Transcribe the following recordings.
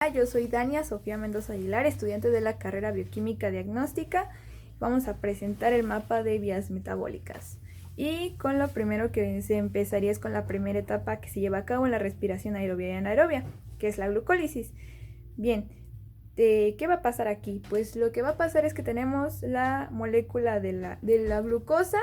Yo soy Dania Sofía Mendoza Aguilar, estudiante de la carrera Bioquímica Diagnóstica. Vamos a presentar el mapa de vías metabólicas. Y con lo primero que se empezaría es con la primera etapa que se lleva a cabo en la respiración aerobia y anaerobia, que es la glucólisis. Bien, ¿qué va a pasar aquí? Pues lo que va a pasar es que tenemos la molécula de la glucosa.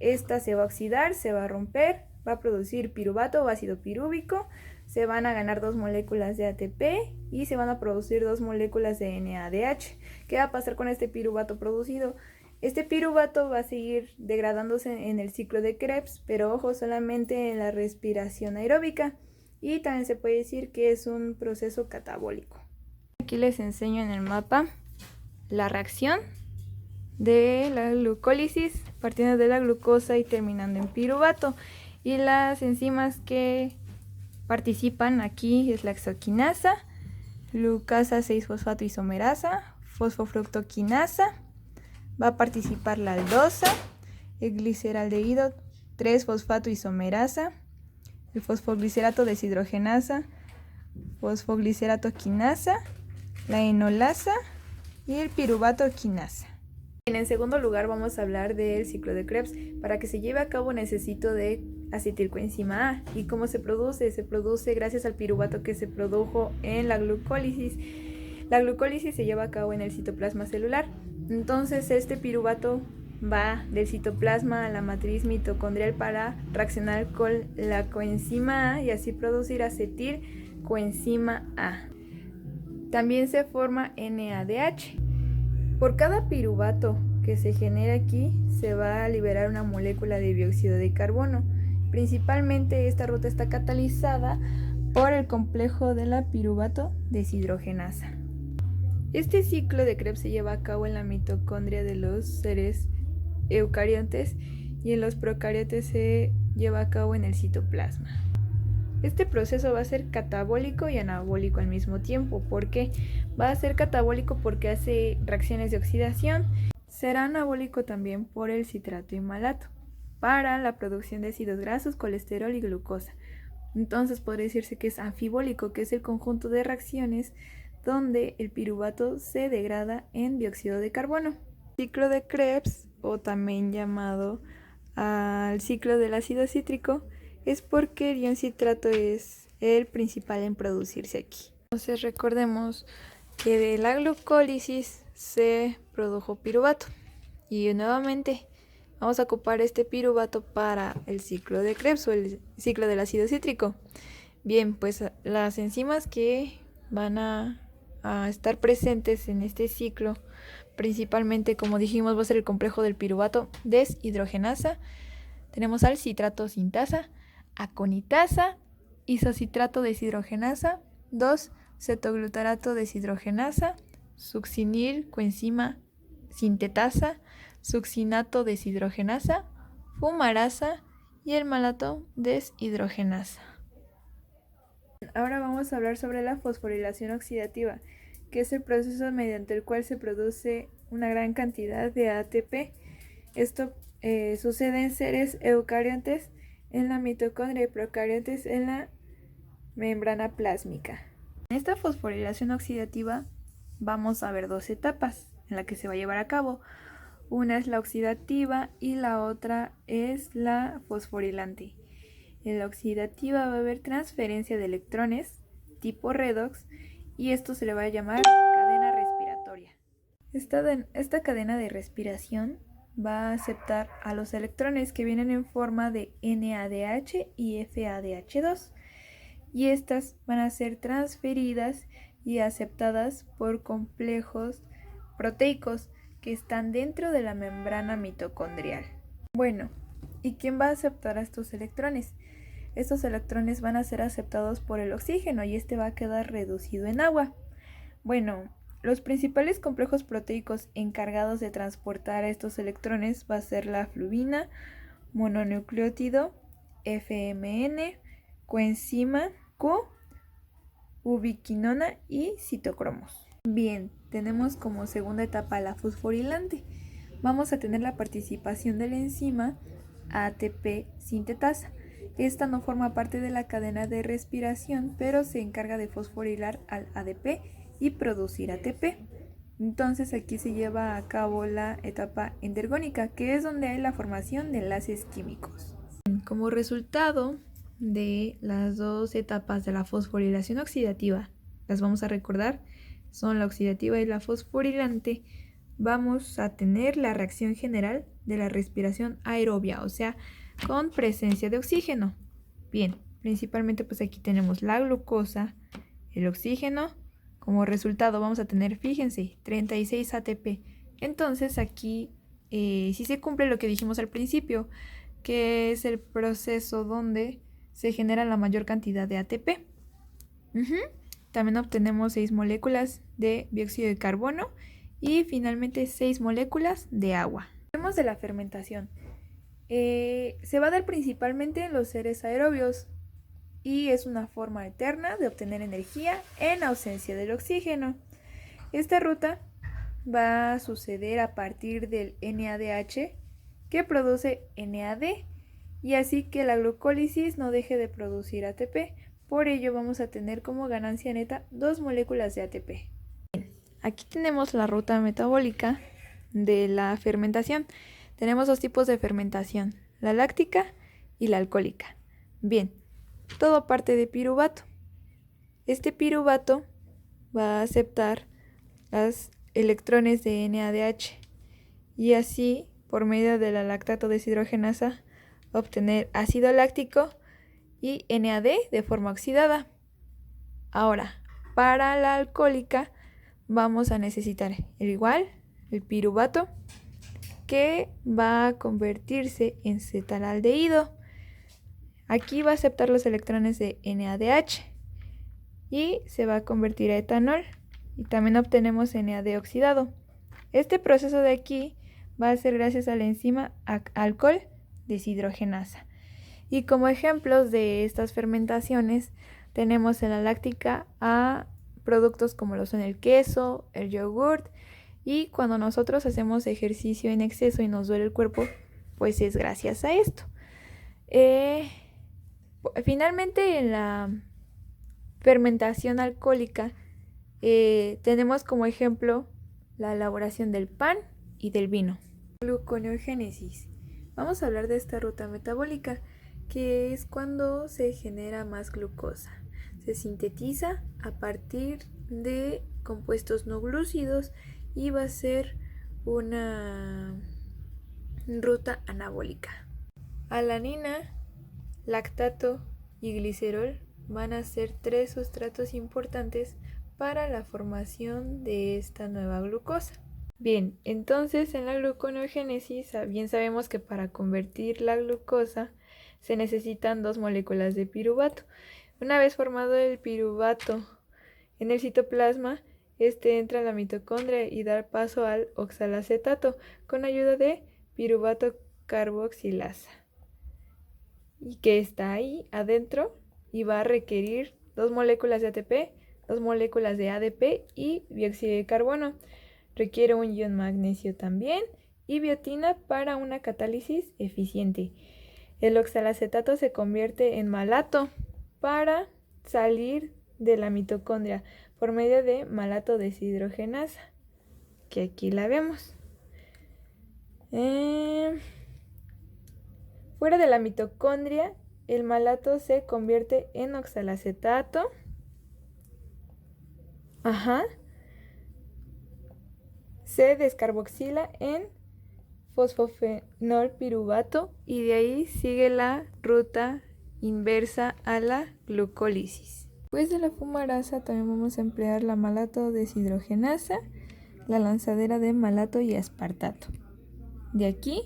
Esta se va a oxidar, se va a romper, va a producir piruvato o ácido pirúvico. Se van a ganar 2 moléculas de ATP y se van a producir 2 moléculas de NADH. ¿Qué va a pasar con este piruvato producido? Este piruvato va a seguir degradándose en el ciclo de Krebs, pero ojo, solamente en la respiración aeróbica. Y también se puede decir que es un proceso catabólico. Aquí les enseño en el mapa la reacción de la glucólisis, partiendo de la glucosa y terminando en piruvato. Y las enzimas que participan aquí es la hexoquinasa, glucasa 6-fosfato isomerasa, fosfofructoquinasa, va a participar la aldosa, el gliceraldehído 3-fosfato isomerasa, el fosfoglicerato deshidrogenasa, fosfoglicerato quinasa, la enolasa y el piruvato quinasa. En segundo lugar vamos a hablar del ciclo de Krebs. Para que se lleve a cabo necesito de acetilcoenzima A. ¿Y cómo se produce? Se produce gracias al piruvato que se produjo en la glucólisis. La glucólisis se lleva a cabo en el citoplasma celular. Entonces este piruvato va del citoplasma a la matriz mitocondrial para reaccionar con la coenzima A y así producir acetilcoenzima A. También se forma NADH. Por cada piruvato que se genera aquí, se va a liberar una molécula de dióxido de carbono. Principalmente esta ruta está catalizada por el complejo de la piruvato deshidrogenasa. Este ciclo de Krebs se lleva a cabo en la mitocondria de los seres eucariontes y en los procariotes se lleva a cabo en el citoplasma. Este proceso va a ser catabólico y anabólico al mismo tiempo. ¿Por qué? Va a ser catabólico porque hace reacciones de oxidación. Será anabólico también por el citrato y malato para la producción de ácidos grasos, colesterol y glucosa. Entonces podría decirse que es anfibólico, que es el conjunto de reacciones donde el piruvato se degrada en dióxido de carbono. Ciclo de Krebs, o también llamado al ciclo del ácido cítrico, es porque el ion citrato es el principal en producirse aquí. Entonces recordemos que de la glucólisis se produjo piruvato y nuevamente vamos a ocupar este piruvato para el ciclo de Krebs o el ciclo del ácido cítrico. Bien, pues las enzimas que van a estar presentes en este ciclo, principalmente, como dijimos, va a ser el complejo del piruvato deshidrogenasa. Tenemos al citrato sintasa, aconitasa, isocitrato deshidrogenasa, 2-cetoglutarato deshidrogenasa, succinil coenzima sintetasa, succinato deshidrogenasa, fumarasa y el malato deshidrogenasa. Ahora vamos a hablar sobre la fosforilación oxidativa, que es el proceso mediante el cual se produce una gran cantidad de ATP. Esto sucede en seres eucariontes en la mitocondria y procariontes en la membrana plásmica. En esta fosforilación oxidativa vamos a ver 2 etapas en las que se va a llevar a cabo. Una es la oxidativa y la otra es la fosforilante. En la oxidativa va a haber transferencia de electrones tipo redox y esto se le va a llamar cadena respiratoria. Esta cadena de respiración va a aceptar a los electrones que vienen en forma de NADH y FADH2 y estas van a ser transferidas y aceptadas por complejos proteicos que están dentro de la membrana mitocondrial. Bueno, ¿y quién va a aceptar a estos electrones? Estos electrones van a ser aceptados por el oxígeno y este va a quedar reducido en agua. Bueno, los principales complejos proteicos encargados de transportar a estos electrones va a ser la fluvina, mononucleótido, FMN, coenzima Q, ubiquinona y citocromos. Bien, tenemos como segunda etapa la fosforilante. Vamos a tener la participación de la enzima ATP sintetasa. Esta no forma parte de la cadena de respiración, pero se encarga de fosforilar al ADP y producir ATP. Entonces aquí se lleva a cabo la etapa endergónica, que es donde hay la formación de enlaces químicos. Como resultado de las dos etapas de la fosforilación oxidativa, las vamos a recordar, son la oxidativa y la fosforilante, vamos a tener la reacción general de la respiración aerobia, o sea, con presencia de oxígeno. Bien, principalmente pues aquí tenemos la glucosa, el oxígeno. Como resultado vamos a tener, fíjense, 36 ATP. Entonces aquí sí se cumple lo que dijimos al principio, que es el proceso donde se genera la mayor cantidad de ATP. También obtenemos 6 moléculas de dióxido de carbono y finalmente 6 moléculas de agua. Hablemos de la fermentación. Se va a dar principalmente en los seres aerobios y es una forma eterna de obtener energía en ausencia del oxígeno. Esta ruta va a suceder a partir del NADH que produce NAD y así que la glucólisis no deje de producir ATP. Por ello vamos a tener como ganancia neta 2 moléculas de ATP. Aquí tenemos la ruta metabólica de la fermentación. Tenemos dos tipos de fermentación, la láctica y la alcohólica. Bien, todo parte de piruvato. Este piruvato va a aceptar los electrones de NADH y así, por medio de la lactato deshidrogenasa, obtener ácido láctico y NAD de forma oxidada. Ahora, para la alcohólica vamos a necesitar el piruvato, que va a convertirse en cetalaldehído. Aquí va a aceptar los electrones de NADH y se va a convertir a etanol y también obtenemos NAD oxidado. Este proceso de aquí va a ser gracias a la enzima alcohol deshidrogenasa. Y como ejemplos de estas fermentaciones tenemos en la láctica a productos como lo son el queso, el yogurt, y cuando nosotros hacemos ejercicio en exceso y nos duele el cuerpo, pues es gracias a esto. Finalmente, en la fermentación alcohólica tenemos como ejemplo la elaboración del pan y del vino. Gluconeogénesis. Vamos a hablar de esta ruta metabólica, que es cuando se genera más glucosa. Se sintetiza a partir de compuestos no glúcidos y va a ser una ruta anabólica. Alanina, lactato y glicerol van a ser 3 sustratos importantes para la formación de esta nueva glucosa. Bien, entonces en la gluconeogénesis bien sabemos que para convertir la glucosa se necesitan 2 moléculas de piruvato. Una vez formado el piruvato en el citoplasma, este entra a la mitocondria y da paso al oxalacetato con ayuda de piruvato carboxilasa, y que está ahí adentro y va a requerir 2 moléculas de ATP, 2 moléculas de ADP y dióxido de carbono. Requiere un ion magnesio también y biotina para una catálisis eficiente. El oxalacetato se convierte en malato para salir de la mitocondria por medio de malato deshidrogenasa, que aquí la vemos. Fuera de la mitocondria, el malato se convierte en oxalacetato. Se descarboxila en fosfofenolpiruvato y de ahí sigue la ruta inversa a la glucólisis. Después de la fumarasa también vamos a emplear la malato deshidrogenasa, la lanzadera de malato y aspartato. De aquí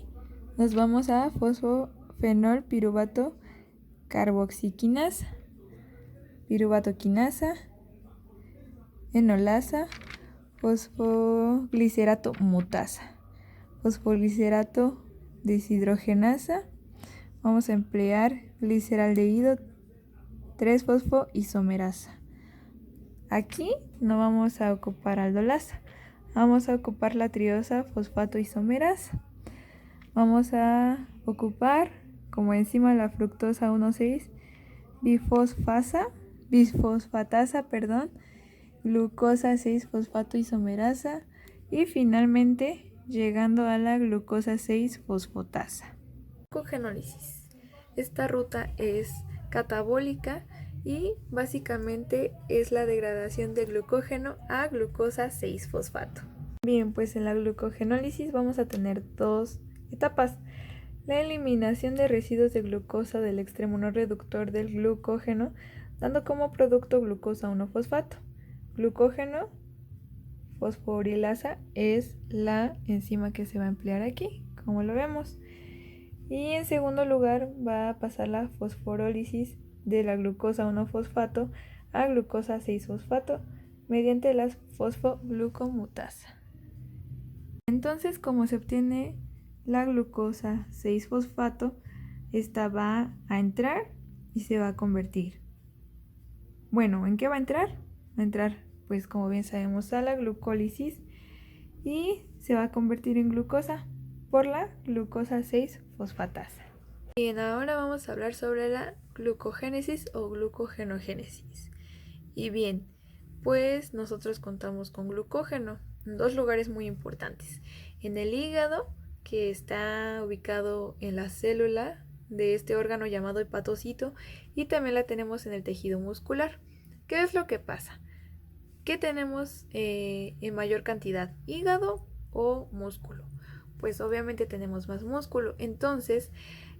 nos vamos a fosfofenolpiruvato carboxiquinasa, piruvatoquinasa, enolasa, fosfoglicerato mutasa, fosfoglicerato deshidrogenasa. Vamos a emplear gliceraldehído 3-fosfoisomerasa. Aquí no vamos a ocupar aldolasa, vamos a ocupar la triosa fosfato isomerasa. Vamos a ocupar como enzima la fructosa 1,6 bifosfatasa, glucosa 6-fosfato isomerasa y finalmente llegando a la glucosa 6-fosfatasa. Glucogenólisis. Esta ruta es catabólica y básicamente es la degradación de glucógeno a glucosa 6-fosfato. Bien, pues en la glucogenólisis vamos a tener dos etapas. La eliminación de residuos de glucosa del extremo no reductor del glucógeno, dando como producto glucosa 1-fosfato. Glucógeno fosforilasa es la enzima que se va a emplear aquí, como lo vemos. Y en segundo lugar va a pasar la fosforólisis de la glucosa 1-fosfato a glucosa 6-fosfato mediante la fosfoglucomutasa. Entonces, como se obtiene la glucosa 6-fosfato, esta va a entrar y se va a convertir. Bueno, ¿en qué va a entrar? Va a entrar, pues como bien sabemos, a la glucólisis y se va a convertir en glucosa por la glucosa 6-fosfatasa. Bien, ahora vamos a hablar sobre la glucogénesis o glucogenogénesis. Y bien, pues nosotros contamos con glucógeno en dos lugares muy importantes. En el hígado, que está ubicado en la célula de este órgano llamado hepatocito, y también la tenemos en el tejido muscular. ¿Qué es lo que pasa? ¿Qué tenemos en mayor cantidad? ¿Hígado o músculo? Pues obviamente tenemos más músculo, entonces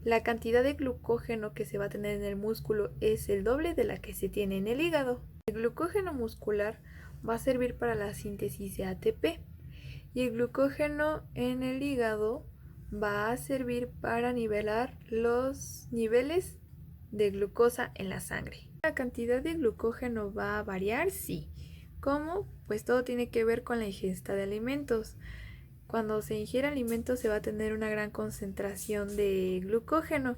la cantidad de glucógeno que se va a tener en el músculo es el doble de la que se tiene en el hígado. El glucógeno muscular va a servir para la síntesis de ATP y el glucógeno en el hígado va a servir para nivelar los niveles de glucosa en la sangre. ¿La cantidad de glucógeno va a variar? Sí. ¿Cómo? Pues todo tiene que ver con la ingesta de alimentos. Cuando se ingiere alimentos se va a tener una gran concentración de glucógeno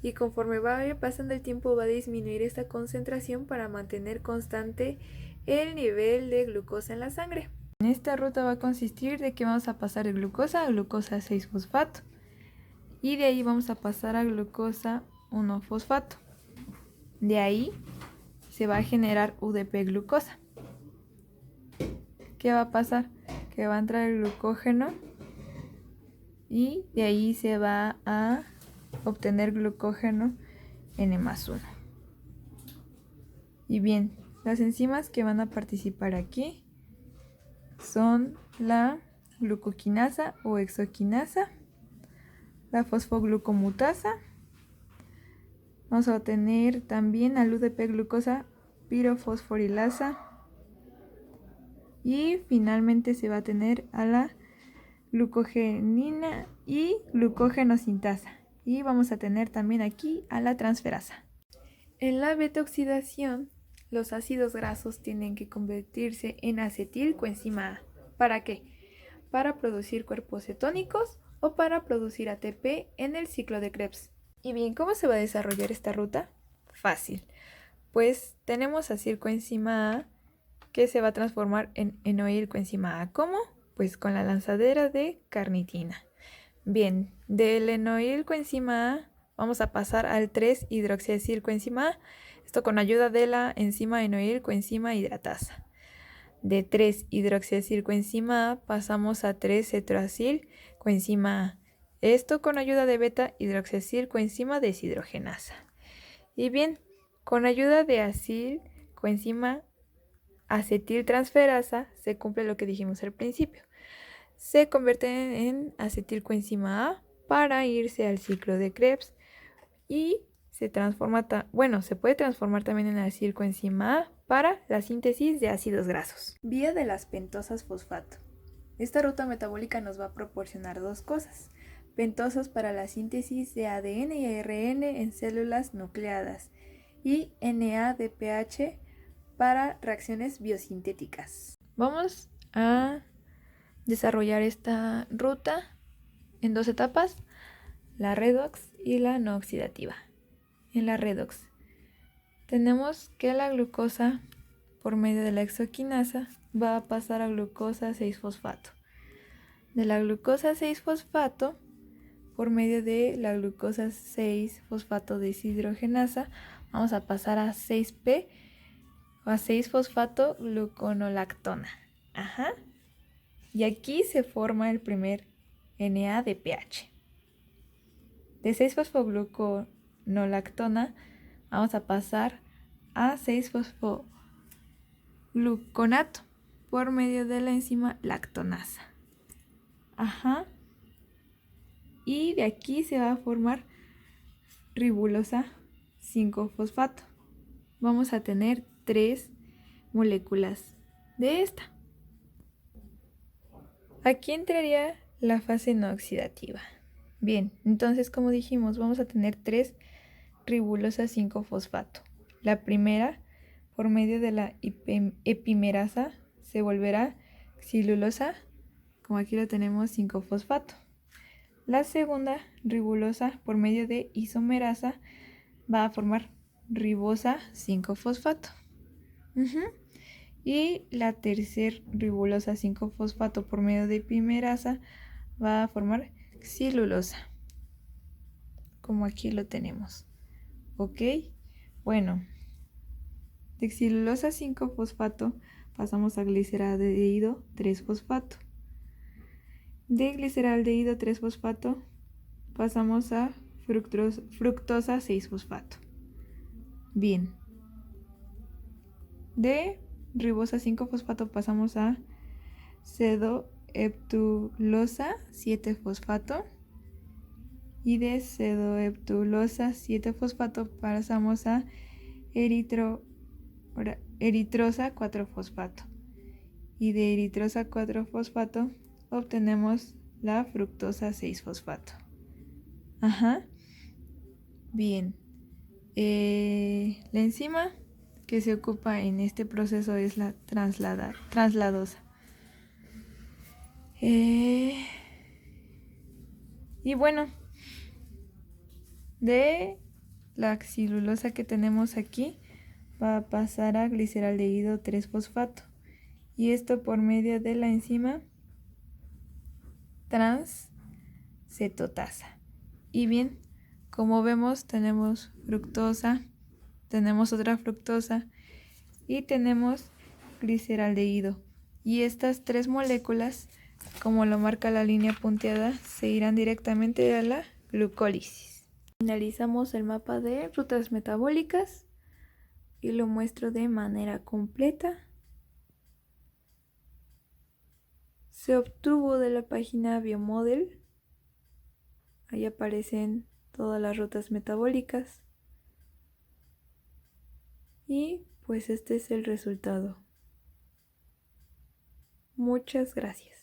y conforme vaya pasando el tiempo va a disminuir esta concentración para mantener constante el nivel de glucosa en la sangre. En esta ruta va a consistir de que vamos a pasar de glucosa a glucosa 6-fosfato y de ahí vamos a pasar a glucosa 1-fosfato. De ahí se va a generar UDP glucosa. ¿Qué va a pasar? Que va a entrar el glucógeno y de ahí se va a obtener glucógeno N+1. Y bien, las enzimas que van a participar aquí son la glucoquinasa o hexoquinasa, la fosfoglucomutasa. Vamos a obtener también al UDP glucosa pirofosforilasa y finalmente se va a tener a la glucogenina y glucogenosintasa. Y vamos a tener también aquí a la transferasa. En la beta-oxidación, los ácidos grasos tienen que convertirse en acetilcoenzima A. ¿Para qué? Para producir cuerpos cetónicos o para producir ATP en el ciclo de Krebs. Y bien, ¿cómo se va a desarrollar esta ruta? Fácil. Pues tenemos acilcoenzima A que se va a transformar en enoilcoenzima A. ¿Cómo? Pues con la lanzadera de carnitina. Bien, del enoilcoenzima A vamos a pasar al 3-hidroxiacilcoenzima A, esto con ayuda de la enzima enoilcoenzima hidratasa. De 3-hidroxiacilcoenzima A pasamos a 3-cetroacilcoenzima A, esto con ayuda de beta-hidroxiacilcoenzima deshidrogenasa. Y bien, con ayuda de acilcoenzima acetiltransferasa se cumple lo que dijimos al principio. Se convierte en acetilcoenzima A para irse al ciclo de Krebs y se puede transformar también en acilcoenzima A para la síntesis de ácidos grasos. Vía de las pentosas fosfato. Esta ruta metabólica nos va a proporcionar dos cosas: pentosas para la síntesis de ADN y ARN en células nucleadas y NADPH para reacciones biosintéticas. Vamos a desarrollar esta ruta en dos etapas, la redox y la no oxidativa. En la redox tenemos que la glucosa por medio de la hexoquinasa va a pasar a glucosa 6-fosfato. De la glucosa 6-fosfato por medio de la glucosa 6-fosfato deshidrogenasa, vamos a pasar a 6P o a 6-fosfato gluconolactona. Ajá. Y aquí se forma el primer NADPH. De 6-fosfogluconolactona vamos a pasar a 6-fosfogluconato por medio de la enzima lactonasa. Ajá. Y de aquí se va a formar ribulosa 5-fosfato. Vamos a tener 3 moléculas de esta. Aquí entraría la fase no oxidativa. Bien, entonces como dijimos, vamos a tener 3 ribulosas 5-fosfato. La primera, por medio de la epimerasa, se volverá xilulosa, como aquí lo tenemos, 5-fosfato. La segunda, ribulosa, por medio de isomerasa, va a formar ribosa 5-fosfato. Y la tercer ribulosa 5-fosfato por medio de epimerasa va a formar xilulosa, como aquí lo tenemos. ¿Ok? Bueno, de xilulosa 5-fosfato pasamos a gliceraldehído 3-fosfato. De gliceraldehído 3-fosfato pasamos a fructosa 6-fosfato. Bien. De ribosa 5-fosfato pasamos a pseudoheptulosa 7-fosfato. Y de pseudoheptulosa 7-fosfato pasamos a eritrosa 4-fosfato. Y de eritrosa 4-fosfato obtenemos la fructosa 6-fosfato. Ajá. Bien. La enzima que se ocupa en este proceso es la trasladosa. Y bueno, de la xilulosa que tenemos aquí va a pasar a gliceraldehído 3-fosfato. Y esto por medio de la enzima transcetotasa. Y bien, como vemos, tenemos fructosa, tenemos otra fructosa y tenemos gliceraldehído. Y estas 3 moléculas, como lo marca la línea punteada, se irán directamente a la glucólisis. Finalizamos el mapa de rutas metabólicas y lo muestro de manera completa. Se obtuvo de la página Biomodel. Ahí aparecen todas las rutas metabólicas. Y pues este es el resultado. Muchas gracias.